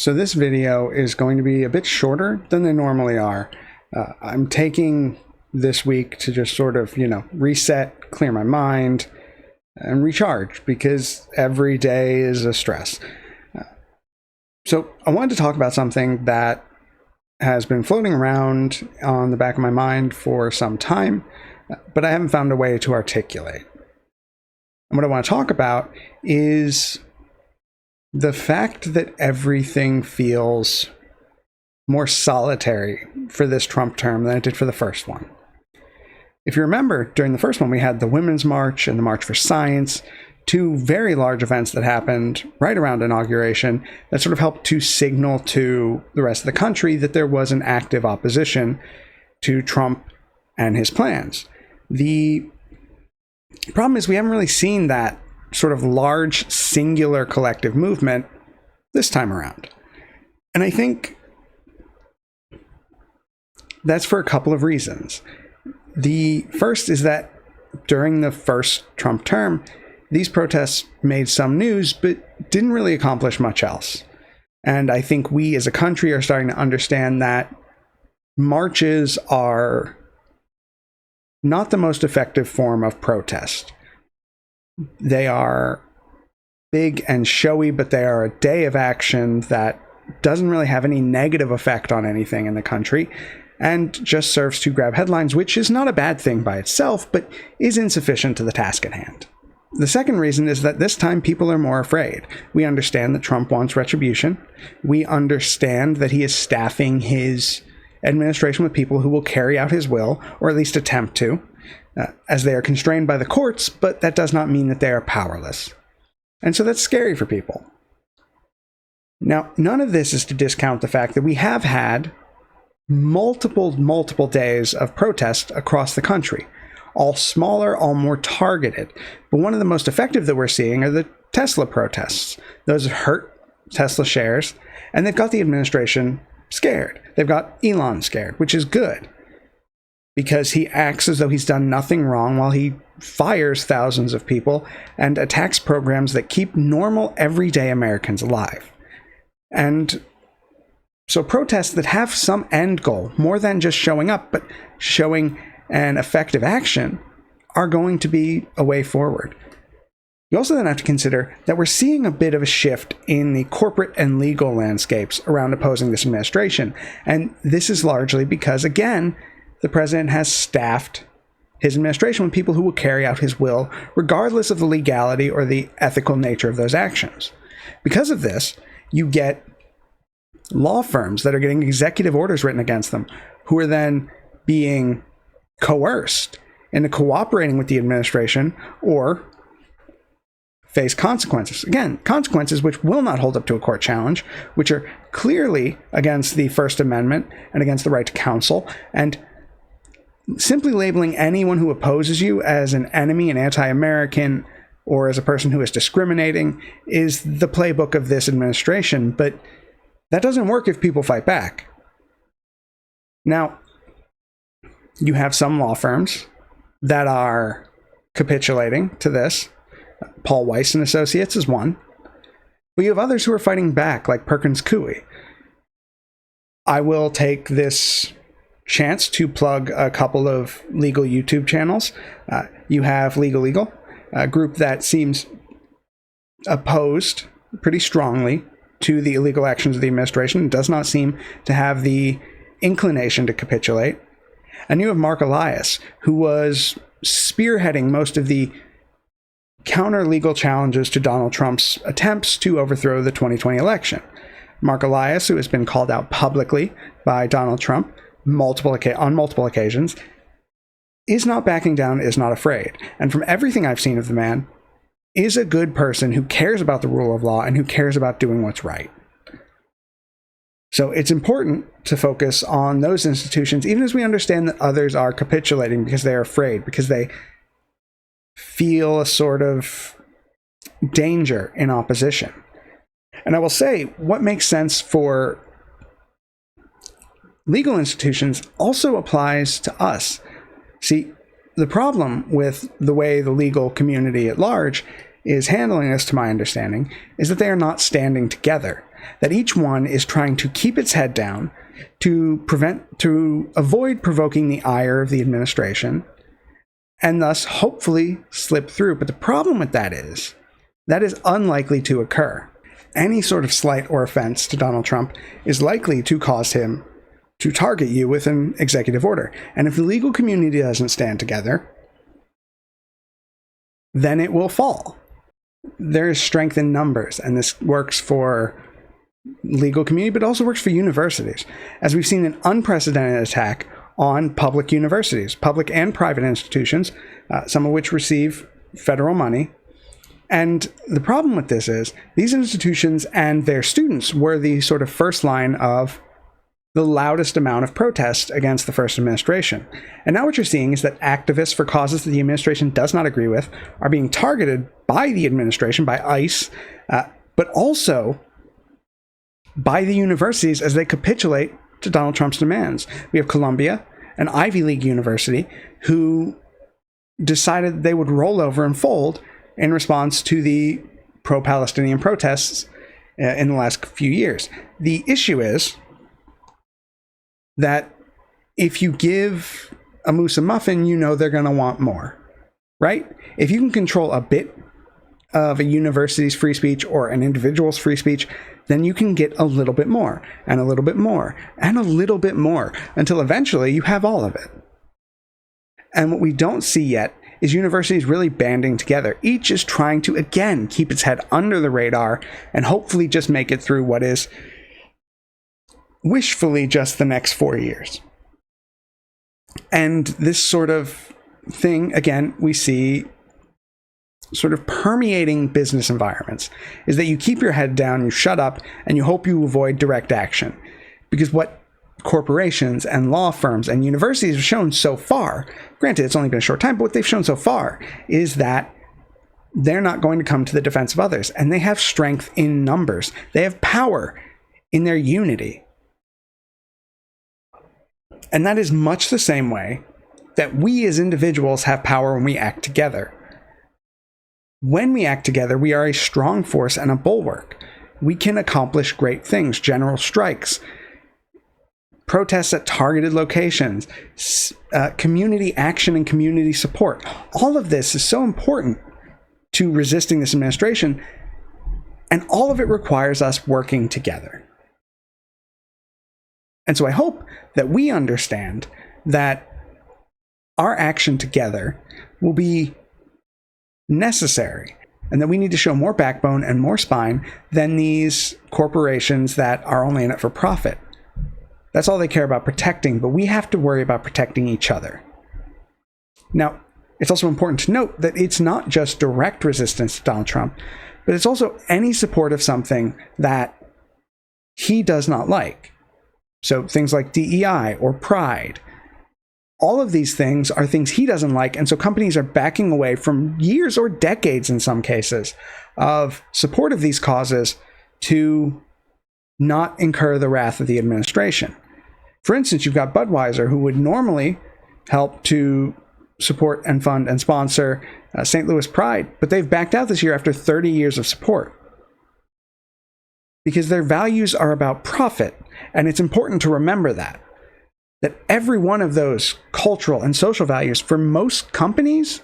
So this video is going to be a bit shorter than they normally are. I'm taking this week to just sort of, reset, clear my mind, and recharge, because every day is a stress. So I wanted to talk about something that has been floating around on the back of my mind for some time, but I haven't found a way to articulate. And what I want to talk about is the fact that everything feels more solitary for this Trump term than it did for the first one. If you remember, during the first one, we had the Women's March and the March for Science, two very large events that happened right around inauguration that sort of helped to signal to the rest of the country that there was an active opposition to Trump and his plans. The problem is we haven't really seen that sort of large, singular collective movement this time around. And I think that's for a couple of reasons. The first is that during the first Trump term, these protests made some news, but didn't really accomplish much else. And I think we as a country are starting to understand that marches are not the most effective form of protest. They are big and showy, but they are a day of action that doesn't really have any negative effect on anything in the country and just serves to grab headlines, which is not a bad thing by itself, but is insufficient to the task at hand. The second reason is that this time people are more afraid. We understand that Trump wants retribution. We understand that he is staffing his administration with people who will carry out his will, or at least attempt to, as they are constrained by the courts, but that does not mean that they are powerless. And so that's scary for people. Now, none of this is to discount the fact that we have had multiple days of protest across the country, all smaller, all more targeted. But one of the most effective that we're seeing are the Tesla protests. Those have hurt Tesla shares, and they've got the administration scared. They've got Elon scared, which is good, because he acts as though he's done nothing wrong while he fires thousands of people and attacks programs that keep normal, everyday Americans alive. And so protests that have some end goal, more than just showing up, but showing an effective action, are going to be a way forward. You also then have to consider that we're seeing a bit of a shift in the corporate and legal landscapes around opposing this administration. And this is largely because, again, the president has staffed his administration with people who will carry out his will, regardless of the legality or the ethical nature of those actions. Because of this, you get law firms that are getting executive orders written against them, who are then being coerced into cooperating with the administration or face consequences. Again, consequences which will not hold up to a court challenge, which are clearly against the First Amendment and against the right to counsel. And simply labeling anyone who opposes you as an enemy, an anti-American, or as a person who is discriminating is the playbook of this administration. But that doesn't work if people fight back. Now, you have some law firms that are capitulating to this. Paul Weiss and Associates is one. But you have others who are fighting back, like Perkins Coie. I will take this chance to plug a couple of legal YouTube channels. You have Legal, a group that seems opposed pretty strongly to the illegal actions of the administration and does not seem to have the inclination to capitulate. And you have Mark Elias, who was spearheading most of the counter-legal challenges to Donald Trump's attempts to overthrow the 2020 election. Mark Elias, who has been called out publicly by Donald Trump on multiple occasions, is not backing down, is not afraid. And from everything I've seen of the man, is a good person who cares about the rule of law and who cares about doing what's right. So it's important to focus on those institutions, even as we understand that others are capitulating because they're afraid, because they feel a sort of danger in opposition. And I will say, what makes sense for legal institutions also applies to us. See, the problem with the way the legal community at large is handling this, to my understanding, is that they are not standing together. that each one is trying to keep its head down to avoid provoking the ire of the administration, and thus hopefully slip through. But the problem with that is unlikely to occur. Any sort of slight or offense to Donald Trump is likely to cause him to target you with an executive order. And if the legal community doesn't stand together, then it will fall. There is strength in numbers, and this works for legal community, but also works for universities. As we've seen an unprecedented attack on public universities, public and private institutions, some of which receive federal money. And the problem with this is these institutions and their students were the sort of first line of the loudest amount of protest against the first administration. And now what you're seeing is that activists for causes that the administration does not agree with are being targeted by the administration, by ICE, but also by the universities as they capitulate to Donald Trump's demands. We have Columbia, an Ivy League university, who decided they would roll over and fold in response to the pro-Palestinian protests in the last few years. The issue is that if you give a moose a muffin, you know they're going to want more, right? If you can control a bit of a university's free speech or an individual's free speech, then you can get a little bit more, and a little bit more, and a little bit more, until eventually you have all of it. And what we don't see yet is universities really banding together. Each is trying to, again, keep its head under the radar and hopefully just make it through what is wishfully just the next 4 years. And this sort of thing, again, we see sort of permeating business environments, is that you keep your head down, you shut up, and you hope you avoid direct action. Because what corporations and law firms and universities have shown so far, granted it's only been a short time, but what they've shown so far is that they're not going to come to the defense of others. And they have strength in numbers. They have power in their unity. And that is much the same way that we as individuals have power when we act together. When we act together, we are a strong force and a bulwark. We can accomplish great things, general strikes, protests at targeted locations, community action and community support. All of this is so important to resisting this administration, and all of it requires us working together. And so I hope that we understand that our action together will be necessary, and that we need to show more backbone and more spine than these corporations that are only in it for profit. That's all they care about protecting, but we have to worry about protecting each other. Now, it's also important to note that it's not just direct resistance to Donald Trump, but it's also any support of something that he does not like. So things like DEI or pride. All of these things are things he doesn't like, and so companies are backing away from years or decades in some cases of support of these causes to not incur the wrath of the administration. For instance, you've got Budweiser, who would normally help to support and fund and sponsor St. Louis Pride, but they've backed out this year after 30 years of support because their values are about profit, and it's important to remember that every one of those cultural and social values for most companies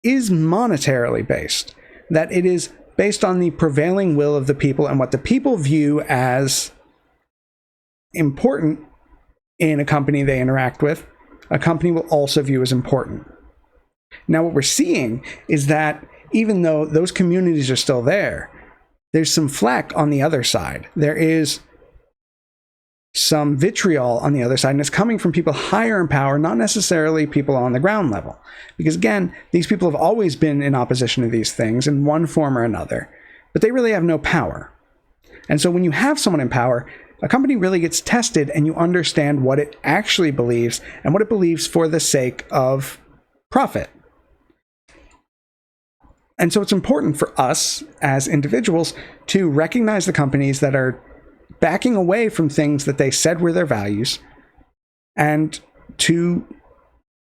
is monetarily based, that it is based on the prevailing will of the people and what the people view as important in a company they interact with, a company will also view as important. Now, what we're seeing is that even though those communities are still there, there's some flack on the other side. There is some vitriol on the other side, and it's coming from people higher in power, not necessarily people on the ground level. Because again, these people have always been in opposition to these things in one form or another, but they really have no power. And so when you have someone in power, a company really gets tested, and you understand what it actually believes and what it believes for the sake of profit. And so it's important for us as individuals to recognize the companies that are backing away from things that they said were their values, and to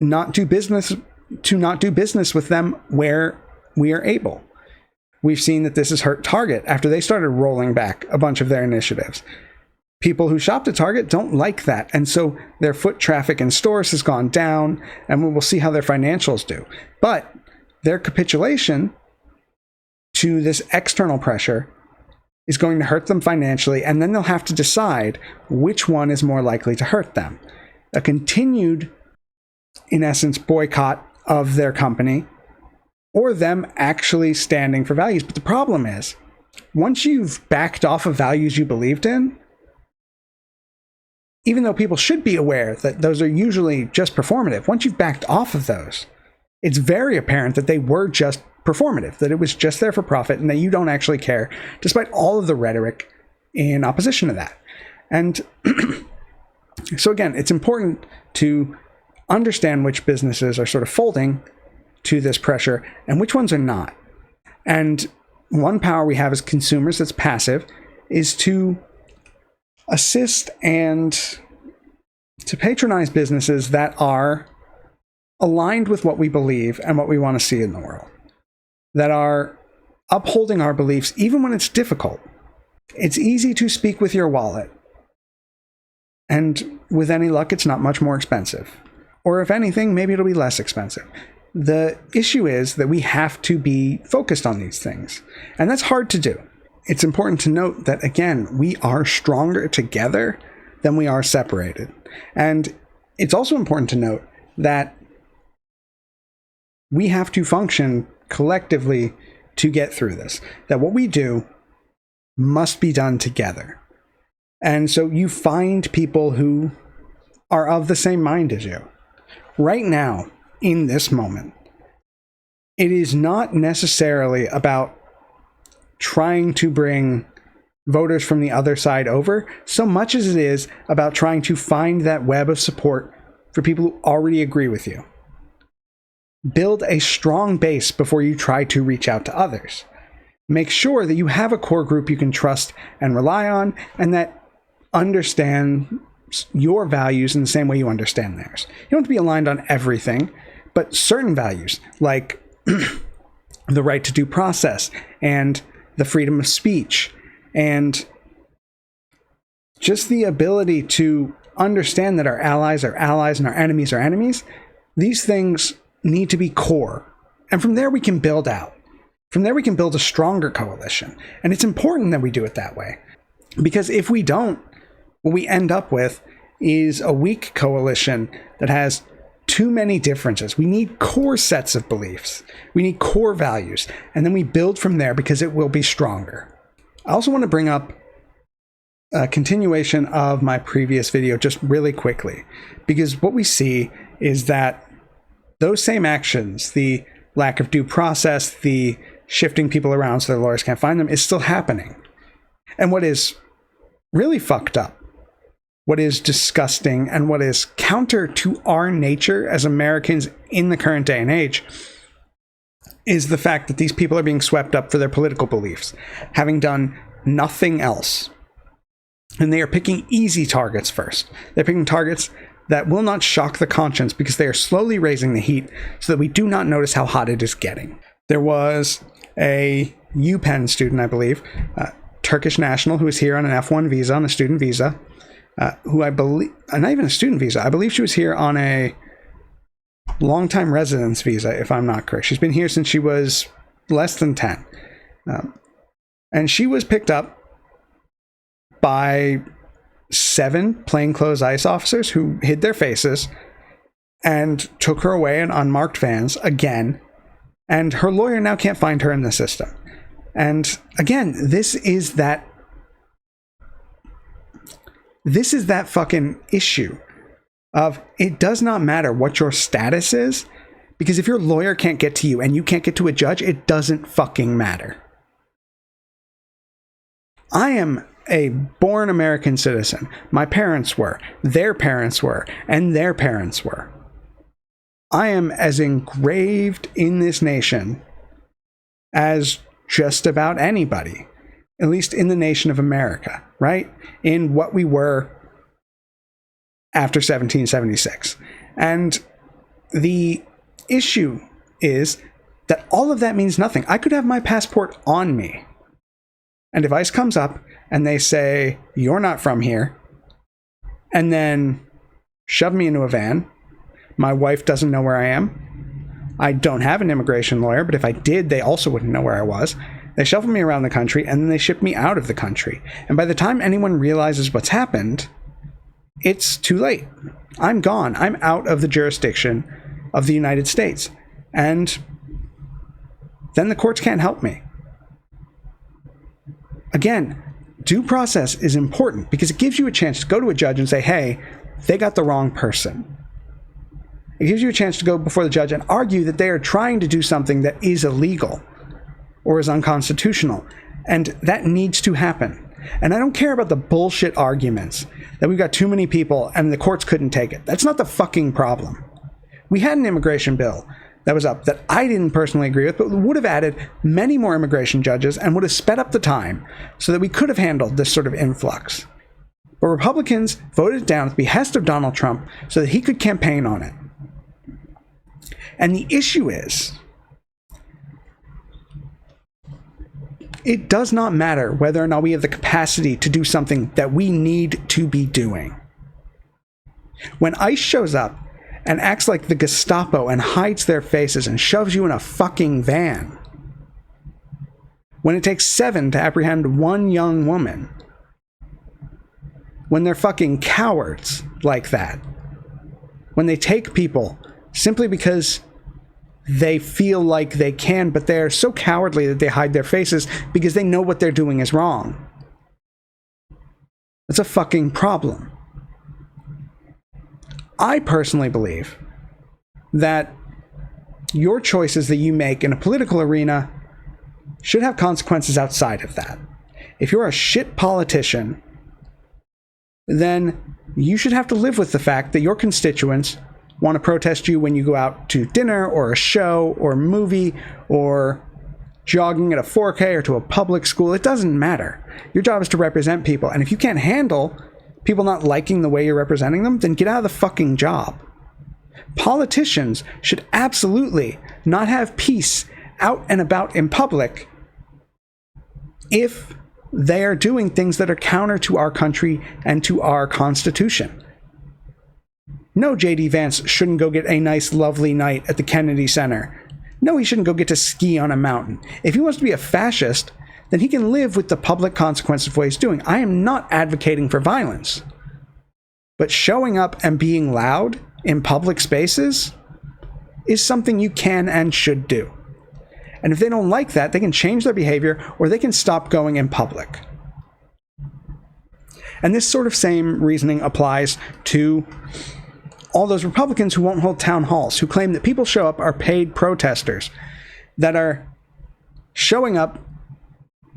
not do business with them where we are able. We've seen that this has hurt Target after they started rolling back a bunch of their initiatives. People who shopped at Target don't like that, and so their foot traffic in stores has gone down, and we will see how their financials do. But their capitulation to this external pressure is going to hurt them financially, and then they'll have to decide which one is more likely to hurt them. A continued, in essence, boycott of their company, or them actually standing for values. But the problem is, once you've backed off of values you believed in, even though people should be aware that those are usually just performative, once you've backed off of those, it's very apparent that they were just performative, that it was just there for profit, and that you don't actually care, despite all of the rhetoric in opposition to that. And so again, it's important to understand which businesses are sort of folding to this pressure and which ones are not. And one power we have as consumers that's passive is to assist and to patronize businesses that are aligned with what we believe and what we want to see in the world, that are upholding our beliefs even when it's difficult. It's easy to speak with your wallet, and with any luck, it's not much more expensive. Or if anything, maybe it'll be less expensive. The issue is that we have to be focused on these things, and that's hard to do. It's important to note that, again, we are stronger together than we are separated. And it's also important to note that we have to function collectively to get through this, that what we do must be done together. And so you find people who are of the same mind as you. Right now, in this moment, it is not necessarily about trying to bring voters from the other side over, so much as it is about trying to find that web of support for people who already agree with you. Build a strong base before you try to reach out to others. Make sure that you have a core group you can trust and rely on, and that understand your values in the same way you understand theirs. You don't have to be aligned on everything, but certain values, like the right to due process and the freedom of speech, and just the ability to understand that our allies are allies and our enemies are enemies, these things need to be core. And from there we can build out. From there we can build a stronger coalition. And it's important that we do it that way. Because if we don't, what we end up with is a weak coalition that has too many differences. We need core sets of beliefs. We need core values. And then we build from there because it will be stronger. I also want to bring up a continuation of my previous video just really quickly, because what we see is that those same actions, the lack of due process, the shifting people around so their lawyers can't find them, is still happening. And what is really fucked up, what is disgusting, and what is counter to our nature as Americans in the current day and age is the fact that these people are being swept up for their political beliefs, having done nothing else. And they are picking easy targets first. They're picking targets that will not shock the conscience because they are slowly raising the heat so that we do not notice how hot it is getting. There was a UPenn student, I believe, Turkish national, who was here on an F1 visa, on a student visa, who I believe, not even a student visa, I believe she was here on a long-time residence visa, if I'm not correct. She's been here since she was less than 10. And she was picked up by 7 plainclothes ICE officers who hid their faces and took her away in unmarked vans again. And her lawyer now can't find her in the system. And again, this is that fucking issue of it does not matter what your status is, because if your lawyer can't get to you and you can't get to a judge, it doesn't fucking matter. I am a born American citizen. My parents were, their parents were, and their parents were. I am as engraved in this nation as just about anybody, at least in the nation of America, right? In what we were after 1776. And the issue is that all of that means nothing. I could have my passport on me. And if ICE comes up and they say, you're not from here, and then shove me into a van, my wife doesn't know where I am. I don't have an immigration lawyer, but if I did, they also wouldn't know where I was. They shuffle me around the country, and then they ship me out of the country. And by the time anyone realizes what's happened, it's too late. I'm gone. I'm out of the jurisdiction of the United States. And then the courts can't help me. Again, due process is important because it gives you a chance to go to a judge and say, hey, they got the wrong person. It gives you a chance to go before the judge and argue that they are trying to do something that is illegal or is unconstitutional. And that needs to happen. And I don't care about the bullshit arguments that we've got too many people and the courts couldn't take it. That's not the fucking problem. We had an immigration bill that was up that I didn't personally agree with, but would have added many more immigration judges and would have sped up the time so that we could have handled this sort of influx. But Republicans voted it down at the behest of Donald Trump so that he could campaign on it. And the issue is, it does not matter whether or not we have the capacity to do something that we need to be doing. When ICE shows up and acts like the Gestapo and hides their faces and shoves you in a fucking van, when it takes 7 to apprehend one young woman, when they're fucking cowards like that, when they take people simply because they feel like they can, but they're so cowardly that they hide their faces because they know what they're doing is wrong. That's a fucking problem. I personally believe that your choices that you make in a political arena should have consequences outside of that. If you're a shit politician, then you should have to live with the fact that your constituents want to protest you when you go out to dinner or a show or a movie or jogging at a 4K or to a public school. It doesn't matter. Your job is to represent people. And if you can't handle people not liking the way you're representing them, then get out of the fucking job. Politicians should absolutely not have peace out and about in public if they are doing things that are counter to our country and to our Constitution. No, J.D. Vance shouldn't go get a nice, lovely night at the Kennedy Center. No, he shouldn't go get to ski on a mountain. If he wants to be a fascist, then he can live with the public consequences of what he's doing. I am not advocating for violence. But showing up and being loud in public spaces is something you can and should do. And if they don't like that, they can change their behavior or they can stop going in public. And this sort of same reasoning applies to all those Republicans who won't hold town halls, who claim that people show up are paid protesters, that are showing up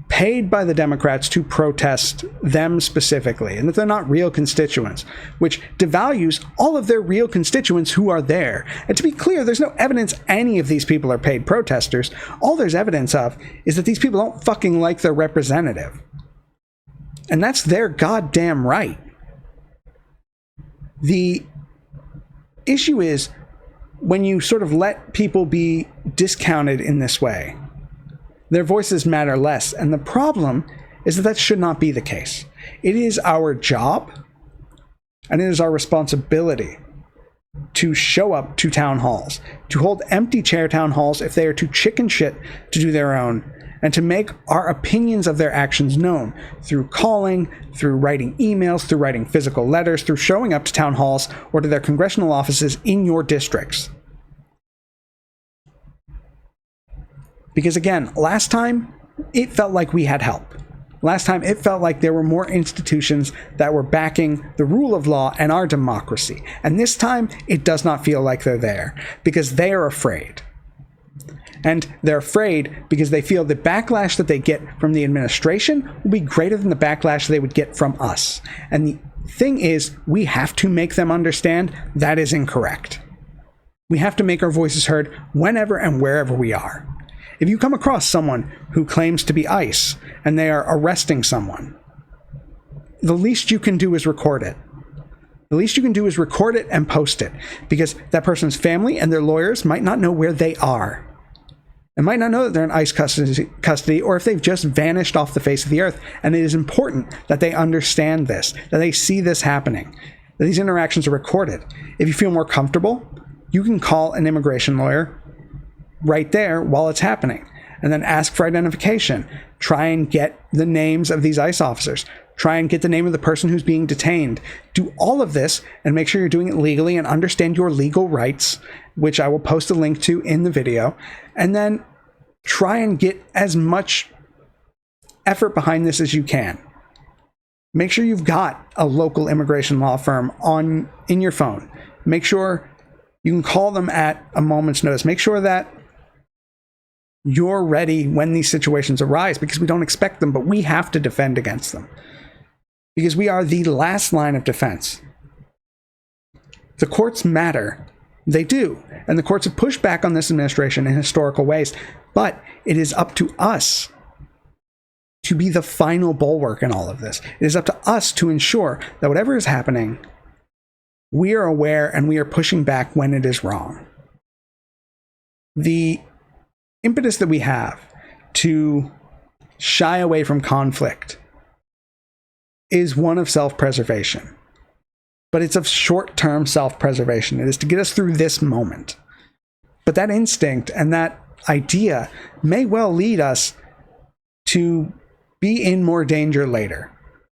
paid by the Democrats to protest them specifically, and that they're not real constituents, which devalues all of their real constituents who are there. And to be clear, there's no evidence any of these people are paid protesters. All there's evidence of is that these people don't fucking like their representative. And that's their goddamn right. The issue is when you sort of let people be discounted in this way, their voices matter less. And the problem is that that should not be the case. It is our job and it is our responsibility to show up to town halls, to hold empty chair town halls if they are too chicken shit to do their own, and to make our opinions of their actions known through calling, through writing emails, through writing physical letters, through showing up to town halls or to their congressional offices in your districts. Because again, last time, it felt like we had help. Last time, it felt like there were more institutions that were backing the rule of law and our democracy. And this time, it does not feel like they're there, because they are afraid. And they're afraid because they feel the backlash that they get from the administration will be greater than the backlash they would get from us. And the thing is, we have to make them understand that is incorrect. We have to make our voices heard whenever and wherever we are. If you come across someone who claims to be ICE and they are arresting someone, the least you can do is record it. The least you can do is record it and post it, because that person's family and their lawyers might not know where they are. and might not know that they're in ICE custody, or if they've just vanished off the face of the earth. And it is important that they understand this, that they see this happening, that these interactions are recorded. If you feel more comfortable, you can call an immigration lawyer right there while it's happening, and then ask for identification. Try and get the names of these ICE officers. Try and get the name of the person who's being detained. Do all of this and make sure you're doing it legally and understand your legal rights, which I will post a link to in the video. And then try and get as much effort behind this as you can. Make sure you've got a local immigration law firm in your phone. Make sure you can call them at a moment's notice. Make sure that you're ready when these situations arise, because we don't expect them, but we have to defend against them. Because we are the last line of defense. The courts matter. They do. And the courts have pushed back on this administration in historical ways. But it is up to us to be the final bulwark in all of this. It is up to us to ensure that whatever is happening, we are aware and we are pushing back when it is wrong. The impetus that we have to shy away from conflict is one of self-preservation. But it's of short-term self-preservation. It is to get us through this moment. But that instinct and that idea may well lead us to be in more danger later.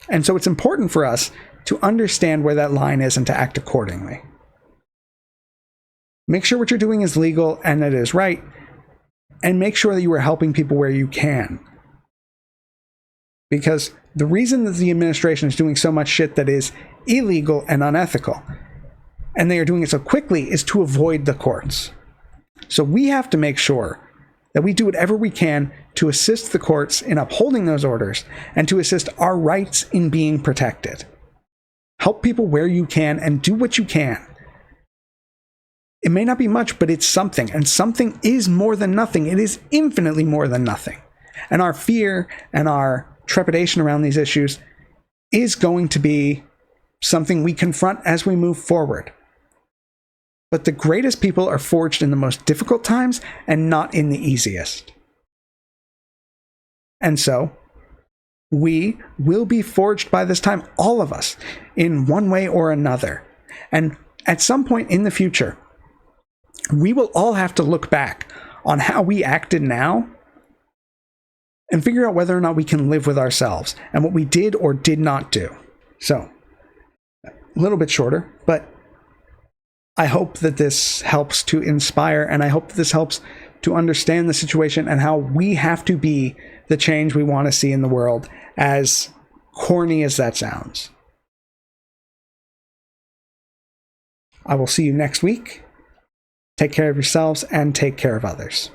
And so it's important for us to understand where that line is and to act accordingly. Make sure what you're doing is legal and that it is right, and make sure that you are helping people where you can. Because the reason that the administration is doing so much shit that is illegal and unethical, and they are doing it so quickly, is to avoid the courts. So we have to make sure that we do whatever we can to assist the courts in upholding those orders and to assist our rights in being protected. Help people where you can and do what you can. It may not be much, but it's something, and something is more than nothing. It is infinitely more than nothing. And our fear and our trepidation around these issues is going to be something we confront as we move forward. But the greatest people are forged in the most difficult times and not in the easiest. And so, we will be forged by this time, all of us, in one way or another. And at some point in the future, we will all have to look back on how we acted now and figure out whether or not we can live with ourselves and what we did or did not do. So, a little bit shorter, but I hope that this helps to inspire, and I hope that this helps to understand the situation and how we have to be the change we want to see in the world, as corny as that sounds. I will see you next week. Take care of yourselves and take care of others.